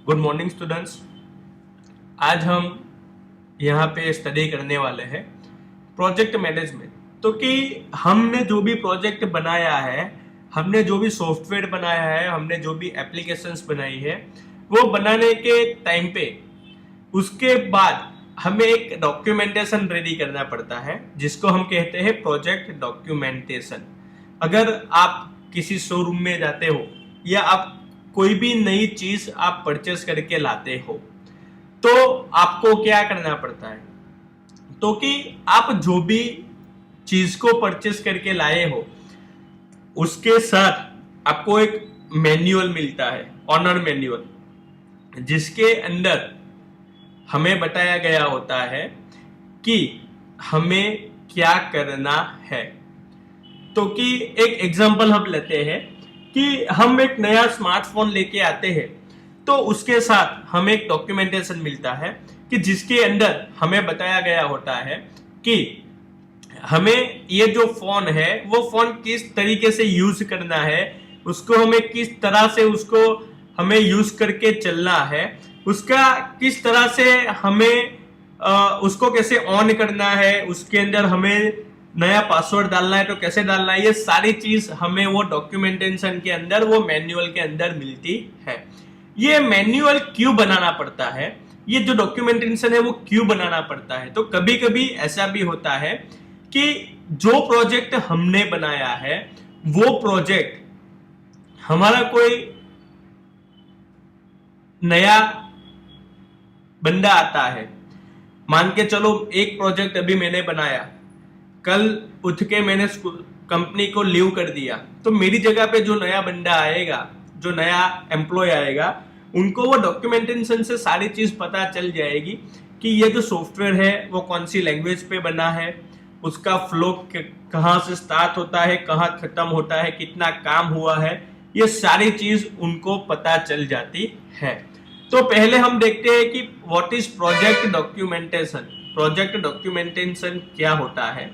Good morning students. आज हम यहाँ पे स्टडी करने वाले हैं प्रोजेक्ट मैनेजमेंट। तो कि हमने जो भी प्रोजेक्ट बनाया है, हमने जो भी सॉफ्टवेयर बनाया है, हमने जो भी एप्लीकेशंस बनाई है, वो बनाने के टाइम पे उसके बाद हमें एक डॉक्यूमेंटेशन रेडी करना पड़ता है, जिसको हम कहते हैं प्रोजेक्ट डॉक्यूमेंटेशन। अगर आप किसी शोरूम में जाते हो या आप कोई भी नई चीज आप परचेस करके लाते हो, तो आपको क्या करना पड़ता है? तो कि आप जो भी चीज को परचेस करके लाए हो, उसके साथ आपको एक मैन्युअल मिलता है, ऑनर मैन्युअल, जिसके अंदर हमें बताया गया होता है कि हमें क्या करना है। तो कि एक एग्जांपल हम लेते हैं कि हम एक नया स्मार्टफोन लेके आते हैं, तो उसके साथ हमें एक डॉक्यूमेंटेशन मिलता है कि जिसके अंदर हमें बताया गया होता है कि हमें ये जो फोन है वो फोन किस तरीके से यूज करना है, उसको हमें किस तरह से उसको हमें यूज करके चलना है, उसका किस तरह से हमें उसको कैसे ऑन करना है, उसके अंदर हमें नया पासवर्ड डालना है तो कैसे डालना है, ये सारी चीज हमें वो डॉक्यूमेंटेशन के अंदर, वो मैन्युअल के अंदर मिलती है। ये मैन्युअल क्यों बनाना पड़ता है, ये जो डॉक्यूमेंटेशन है वो क्यों बनाना पड़ता है? तो कभी कभी ऐसा भी होता है कि जो प्रोजेक्ट हमने बनाया है वो प्रोजेक्ट हमारा कोई नया बंदा आता है। मान के चलो एक प्रोजेक्ट अभी मैंने बनाया, कल उठ के मैंने कंपनी को लीव कर दिया, तो मेरी जगह पे जो नया बंदा आएगा, जो नया एम्प्लॉय आएगा, उनको वो डॉक्यूमेंटेशन से सारी चीज पता चल जाएगी कि ये जो सॉफ्टवेयर है वो कौन सी लैंग्वेज पे बना है, उसका फ्लो कहाँ से स्टार्ट होता है, कहाँ खत्म होता है, कितना काम हुआ है, ये सारी चीज उनको पता चल जाती है। तो पहले हम देखते हैं कि what is project documentation. Project documentation क्या होता है?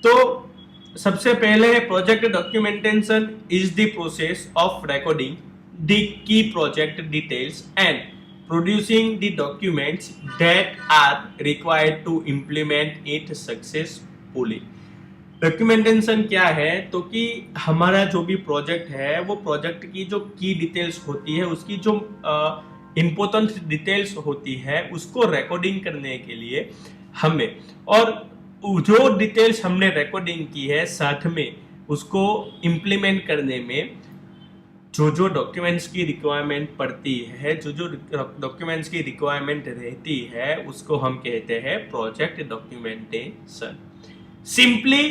तो सबसे पहले है project documentation is the process of recording the key project details and producing the documents that are required to implement it successfully. Documentation क्या है? तो कि हमारा जो भी प्रोजेक्ट है, वो प्रोजेक्ट की जो की डिटेल्स होती है, उसकी जो इंपॉर्टेंट डिटेल्स होती है, उसको रिकॉर्डिंग करने के लिए हमें, और जो डिटेल्स हमने रिकॉर्डिंग की है, साथ में उसको इम्प्लीमेंट करने में जो जो डॉक्यूमेंट्स की रिक्वायरमेंट पड़ती है, जो जो डॉक्यूमेंट्स की रिक्वायरमेंट रहती है, उसको हम कहते हैं project documentation. Simply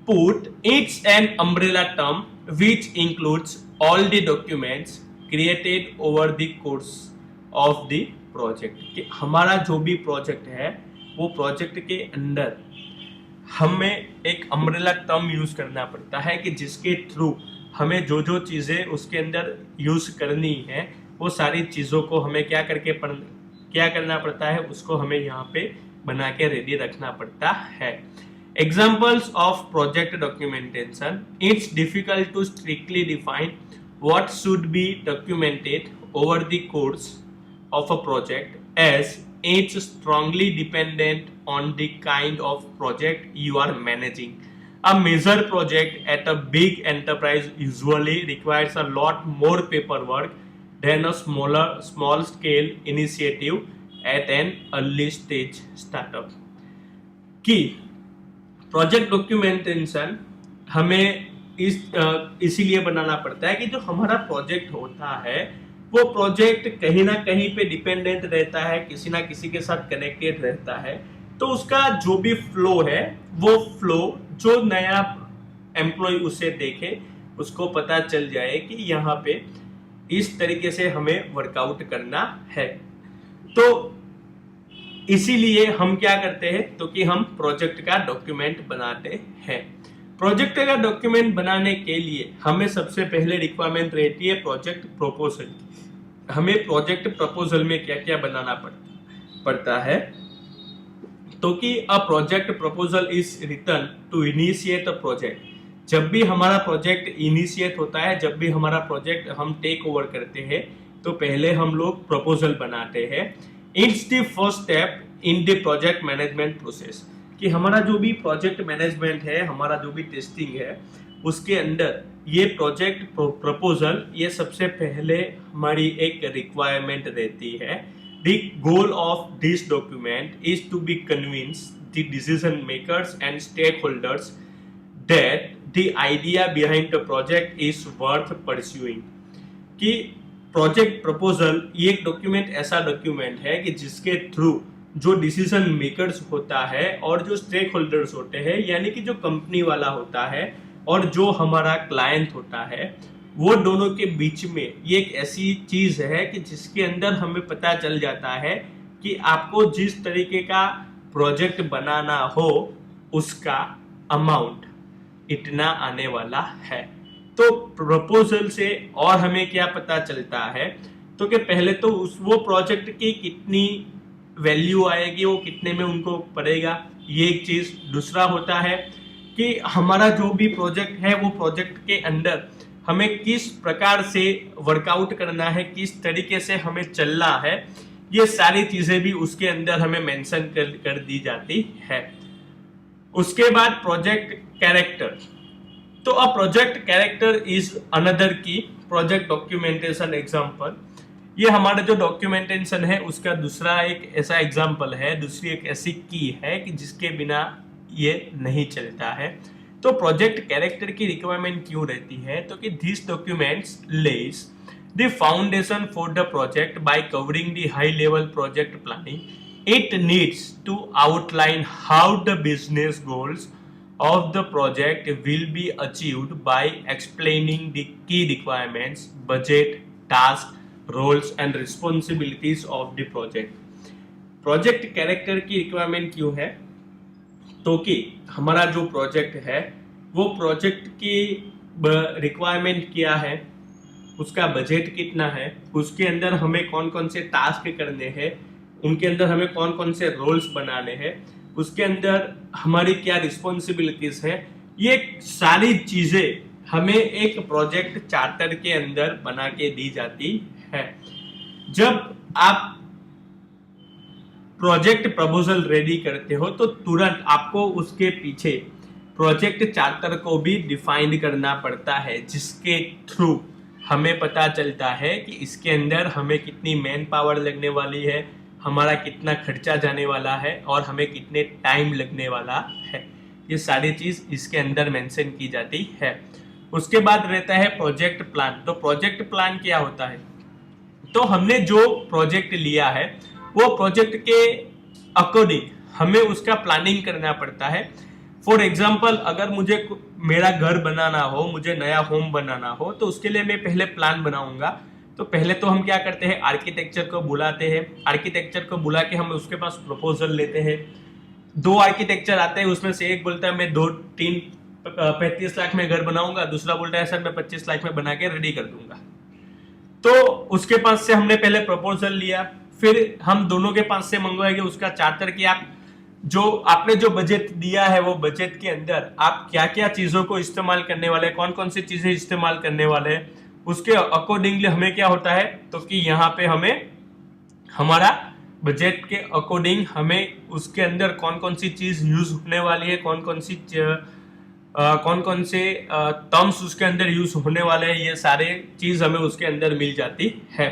put, it's an umbrella term which includes all the documents created over the course of the project। कि हमारा जो भी प्रोजेक्ट है, वो प्रोजेक्ट के अंदर हमें एक अम्ब्रेला टर्म यूज करना पड़ता है कि जिसके थ्रू हमें जो जो चीजें उसके अंदर यूज करनी है, वो सारी चीजों को हमें क्या करना पड़ता है, उसको हमें यहाँ पे बना के रेडी रखना पड़ता है। Examples of project documentation: it's difficult to strictly define what should be documented over the course of a project, as it's strongly dependent on the kind of project you are managing. A major project at a big enterprise usually requires a lot more paperwork than a small scale initiative at an early stage startup। की project documentation हमें इसीलिए बनाना पड़ता है कि जो हमारा project होता है, वो प्रोजेक्ट कहीं ना कहीं पे डिपेंडेंट रहता है, किसी ना किसी के साथ कनेक्टेड रहता है। तो उसका जो भी फ्लो है, वो फ्लो जो नया एम्प्लॉय उसे देखे, उसको पता चल जाए कि यहाँ पे इस तरीके से हमें वर्कआउट करना है। तो इसीलिए हम क्या करते हैं? तो कि हम प्रोजेक्ट का डॉक्यूमेंट बनाते हैं। प्रोजेक्ट का डॉक्यूमेंट बनाने के लिए हमें सबसे पहले रिक्वायरमेंट रहती है प्रोजेक्ट प्रपोजल। हमें प्रोजेक्ट प्रपोजल में क्या क्या बनाना पड़ता है? तो कि a project proposal is written to initiate a project. जब भी हमारा प्रोजेक्ट इनिशिएट होता है, जब भी हमारा प्रोजेक्ट हम टेक ओवर करते हैं, तो पहले हम लोग प्रपोजल बनाते हैं। It's the first step in the project management process, कि हमारा जो भी प्रोजेक्ट मैनेजमेंट है, हमारा जो भी टेस्टिंग है, उसके अंदर ये प्रोजेक्ट प्रपोजल ये सबसे पहले हमारी एक रिक्वायरमेंट रहती है। The goal of this document is to be convince the decision makers and stake holders that the idea behind the project is worth pursuing. कि प्रोजेक्ट प्रपोजल ये एक डॉक्यूमेंट ऐसा डॉक्यूमेंट है कि जिसके थ्रू जो डिसीजन मेकर्स होता है और जो स्टेक होल्डर्स होते हैं, यानी कि जो कंपनी वाला होता है और जो हमारा क्लाइंट होता है, वो दोनों के बीच में ये एक ऐसी चीज है कि जिसके अंदर हमें पता चल जाता है कि आपको जिस तरीके का प्रोजेक्ट बनाना हो उसका अमाउंट इतना आने वाला है। तो प्रपोजल से और हमें क्या पता चलता है, तो कि पहले तो वो प्रोजेक्ट की कितनी वैल्यू आएगी, वो कितने में उनको पड़ेगा, ये एक चीज। दूसरा होता है कि हमारा जो भी प्रोजेक्ट है वो प्रोजेक्ट के अंदर हमें किस प्रकार से वर्कआउट करना है, किस तरीके से हमें चलना है, ये सारी चीजें भी उसके अंदर हमें मेंशन कर दी जाती है। उसके बाद प्रोजेक्ट कैरेक्टर। तो a project character is another की प्रोजेक्ट डॉक्यूमेंटेशन एग्जांपल। ये हमारा जो डॉक्यूमेंटेशन है उसका दूसरा एक ऐसा एग्जांपल है, दूसरी एक ऐसी की है कि जिसके बिना ये नहीं चलता है। तो प्रोजेक्ट कैरेक्टर की रिक्वायरमेंट क्यों रहती है, तो कि this documents lays the foundation for the project by covering the high level project planning. It needs to outline how the business goals of the project will be achieved by explaining the key requirements, budget, tasks, roles and responsibilities of the project। Project character की requirement क्यों है, तो कि हमारा जो project है वो project की रिक्वायरमेंट क्या है, उसका बजट कितना है, उसके अंदर हमें कौन कौन से टास्क करने हैं, उनके अंदर हमें कौन कौन से रोल्स बनाने हैं, उसके अंदर हमारी क्या रिस्पॉन्सिबिलिटीज है, ये सारी चीजें हमें एक प्रोजेक्ट चार्टर के अंदर बना के दी जाती है। जब आप प्रोजेक्ट प्रपोजल रेडी करते हो तो तुरंत आपको उसके पीछे प्रोजेक्ट चार्टर को भी डिफाइन करना पड़ता है, जिसके थ्रू हमें पता चलता है कि इसके अंदर हमें कितनी मैन पावर लगने वाली है, हमारा कितना खर्चा जाने वाला है और हमें कितने टाइम लगने वाला है। ये सारी चीज इसके अंदर मेंशन की जाती है। उसके बाद रहता है प्रोजेक्ट प्लान। तो प्रोजेक्ट प्लान क्या होता है, तो हमने जो प्रोजेक्ट लिया है वो प्रोजेक्ट के अकॉर्डिंग हमें उसका प्लानिंग करना पड़ता है। फॉर एग्जाम्पल, अगर मुझे मेरा घर बनाना हो, मुझे नया होम बनाना हो, तो उसके लिए मैं पहले प्लान बनाऊंगा। तो पहले तो हम क्या करते हैं, आर्किटेक्चर को बुलाते हैं, आर्किटेक्चर को बुला के हम उसके पास प्रपोजल लेते हैं। 2 आर्किटेक्चर आते हैं, उसमें से एक बोलता है मैं 35 लाख में घर बनाऊंगा, दूसरा बोलता है सर मैं 25 लाख में बना के रेडी कर दूंगा। तो उसके पास से हमने पहले प्रपोजल लिया, फिर हम दोनों के पास से मंगवाएंगे उसका चार्टर कि आप आपने जो बजट दिया है वो बजट के अंदर आप क्या क्या चीजों को इस्तेमाल करने वाले हैं, कौन कौन सी चीजें इस्तेमाल करने वाले हैं, उसके अकॉर्डिंगली हमें क्या होता है, तो कि यहाँ पे हमें हमारा बजट के अकॉर्डिंग हमें उसके अंदर कौन कौन सी चीज यूज होने वाली है, कौन कौन से टर्म्स उसके अंदर यूज होने वाले हैं, ये सारे चीज हमें उसके अंदर मिल जाती है।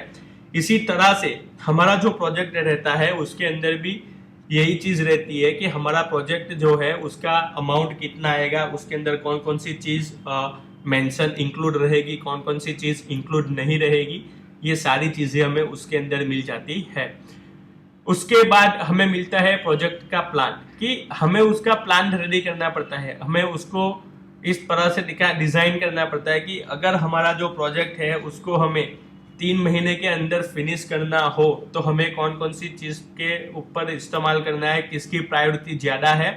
इसी तरह से हमारा जो प्रोजेक्ट रहता है उसके अंदर भी यही चीज रहती है कि हमारा प्रोजेक्ट जो है उसका अमाउंट कितना आएगा, उसके अंदर कौन कौन सी चीज मेंशन इंक्लूड रहेगी, कौन कौन सी चीज इंक्लूड नहीं रहेगी, ये सारी चीजें हमें उसके अंदर मिल जाती है। उसके बाद हमें मिलता है प्रोजेक्ट का प्लान, कि हमें उसका प्लान रेडी करना पड़ता है, हमें उसको इस तरह से डिजाइन करना पड़ता है कि अगर हमारा जो प्रोजेक्ट है उसको हमें 3 महीने के अंदर फिनिश करना हो तो हमें कौन कौन सी चीज के ऊपर इस्तेमाल करना है, किसकी प्रायोरिटी ज्यादा है।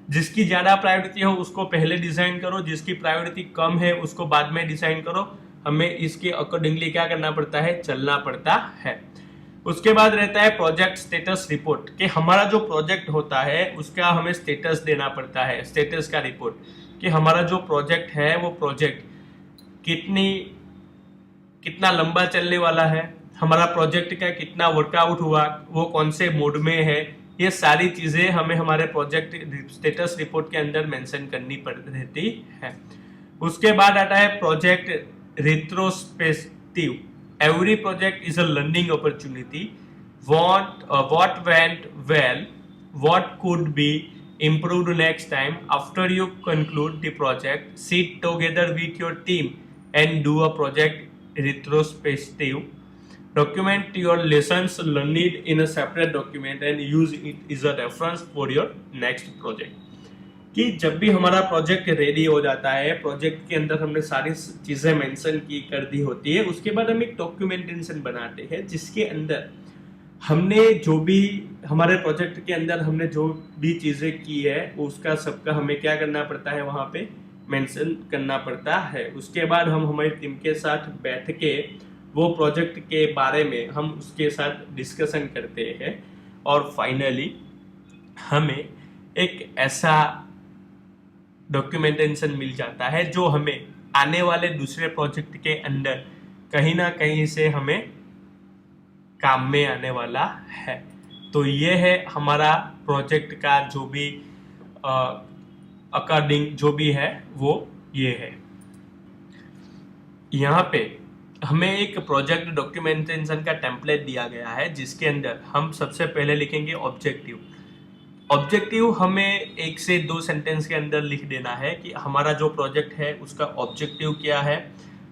जिसकी ज्यादा प्रायोरिटी हो उसको पहले डिजाइन करो, जिसकी प्रायोरिटी कम है उसको बाद में डिजाइन करो। हमें इसके अकॉर्डिंगली क्या करना पड़ता है, चलना पड़ता है। उसके बाद रहता है प्रोजेक्ट स्टेटस रिपोर्ट, कि हमारा जो प्रोजेक्ट होता है उसका हमें स्टेटस देना पड़ता है, स्टेटस का रिपोर्ट, कि हमारा जो प्रोजेक्ट है वो प्रोजेक्ट कितना लंबा चलने वाला है, हमारा प्रोजेक्ट का कितना वर्कआउट हुआ, वो कौन से मोड में है, ये सारी चीजें हमें हमारे प्रोजेक्ट स्टेटस रिपोर्ट के अंदर मेंशन करनी पड़ रहती है। उसके बाद आता है project retrospective. Every project is a learning opportunity. what went well, what could be improved next time. After you conclude the project, sit together with your team and do a project retrospective. Document your lessons learned in a separate document and use it as a reference for your next project. कि जब भी हमारा project ready हो जाता है, project के अंदर हमने सारी चीजें मेंशन की कर दी होती है, उसके बाद हम एक डॉक्यूमेंटेशन बनाते हैं जिसके अंदर हमने जो भी हमारे प्रोजेक्ट के अंदर हमने जो भी चीजें की है उसका सबका हमें क्या करना पड़ता है, वहां पे मेंशन करना पड़ता है। उसके बाद हम हमारी टीम के साथ बैठ के वो प्रोजेक्ट के बारे में हम उसके साथ डिस्कशन करते हैं और फाइनली हमें एक ऐसा डॉक्यूमेंटेशन मिल जाता है जो हमें आने वाले दूसरे प्रोजेक्ट के अंदर कहीं ना कहीं से हमें काम में आने वाला है। तो ये है हमारा प्रोजेक्ट का जो भी अकॉर्डिंग जो भी है वो ये है। यहाँ पे हमें एक प्रोजेक्ट डॉक्यूमेंटेशन का टेम्पलेट दिया गया है जिसके अंदर हम सबसे पहले लिखेंगे ऑब्जेक्टिव। ऑब्जेक्टिव हमें 1 से 2 सेंटेंस के अंदर लिख देना है कि हमारा जो प्रोजेक्ट है उसका ऑब्जेक्टिव क्या है,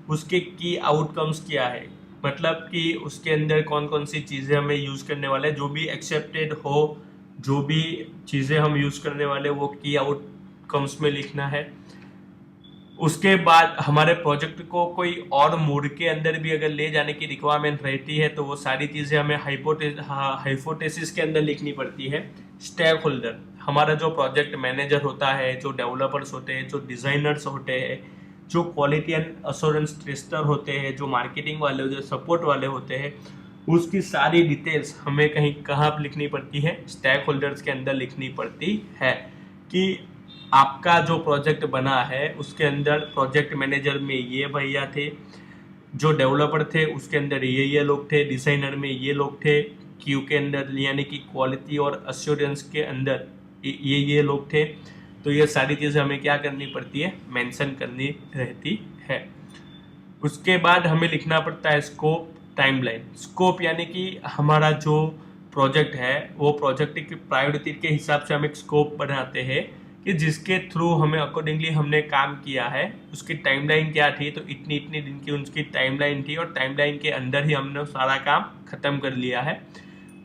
उसके की आउटकम्स क्या है, मतलब कि उसके अंदर कौन कौन सी चीज़ें हमें यूज़ करने वाले, जो भी एक्सेप्टेड हो, जो भी चीज़ें हम यूज़ करने वाले वो की आउटकम्स में लिखना है। उसके बाद हमारे प्रोजेक्ट को कोई और मोड के अंदर भी अगर ले जाने की रिक्वायरमेंट रहती है तो वो सारी चीज़ें हमें हाइपोथेसिस के अंदर लिखनी पड़ती है। स्टेक होल्डर, हमारा जो प्रोजेक्ट मैनेजर होता है, जो डेवलपर्स होते हैं, जो डिज़ाइनर्स होते हैं, जो क्वालिटी एंड अश्योरेंस टेस्टर होते हैं, जो मार्केटिंग वाले, जो सपोर्ट वाले होते हैं, उसकी सारी डिटेल्स हमें कहीं कहाँ पर लिखनी पड़ती है, स्टेक होल्डर्स के अंदर लिखनी पड़ती है कि आपका जो प्रोजेक्ट बना है उसके अंदर प्रोजेक्ट मैनेजर में ये भैया थे, जो डेवलपर थे उसके अंदर ये लोग थे, डिज़ाइनर में ये लोग थे, क्यू के अंदर यानी कि क्वालिटी और अश्योरेंस के अंदर ये लोग थे। तो ये सारी चीज़ें हमें क्या करनी पड़ती है, मेंशन करनी रहती है। उसके बाद हमें लिखना पड़ता है स्कोप, टाइमलाइन। स्कोप यानी कि हमारा जो प्रोजेक्ट है वो प्रोजेक्ट की प्रायोरिटी के हिसाब से हम एक स्कोप बनाते हैं कि जिसके थ्रू हमें अकॉर्डिंगली हमने काम किया है, उसकी टाइमलाइन क्या थी, तो इतनी इतनी दिन की उसकी टाइमलाइन थी और टाइमलाइन के अंदर ही हमने सारा काम खत्म कर लिया है।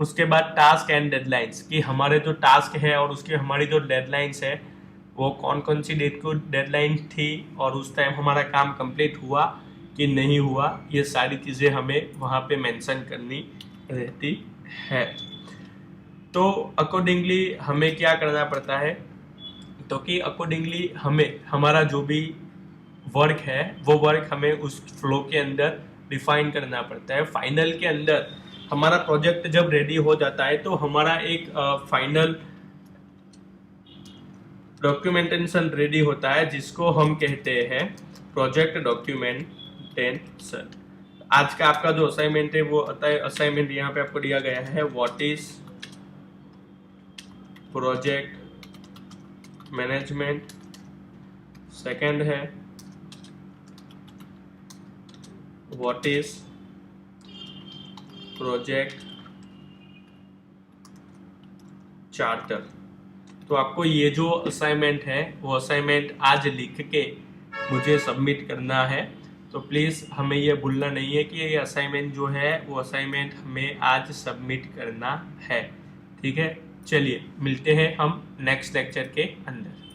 उसके बाद टास्क एंड डेडलाइंस, कि हमारे जो टास्क है और उसकी हमारी जो डेडलाइंस है वो कौन कौन सी डेट को डेडलाइन थी और उस टाइम हमारा काम कंप्लीट हुआ कि नहीं हुआ, ये सारी चीज़ें हमें वहाँ पे मेंशन करनी रहती है। तो अकॉर्डिंगली हमें क्या करना पड़ता है, तो कि अकॉर्डिंगली हमें हमारा जो भी वर्क है वो वर्क हमें उस फ्लो के अंदर डिफाइन करना पड़ता है। फाइनल के अंदर हमारा प्रोजेक्ट जब रेडी हो जाता है तो हमारा एक फाइनल डॉक्यूमेंटेशन रेडी होता है जिसको हम कहते हैं प्रोजेक्ट डॉक्यूमेंटेशन। आज का आपका जो असाइनमेंट है वो असाइनमेंट यहाँ पे आपको दिया गया है, what is project management. Second है व्हाट इज प्रोजेक्ट चार्टर। तो आपको ये जो असाइनमेंट है वो असाइनमेंट आज लिख के मुझे सबमिट करना है। तो प्लीज़ हमें ये भूलना नहीं है कि ये असाइनमेंट जो है वो असाइनमेंट हमें आज सबमिट करना है। ठीक है, चलिए मिलते हैं हम नेक्स्ट लेक्चर के अंदर।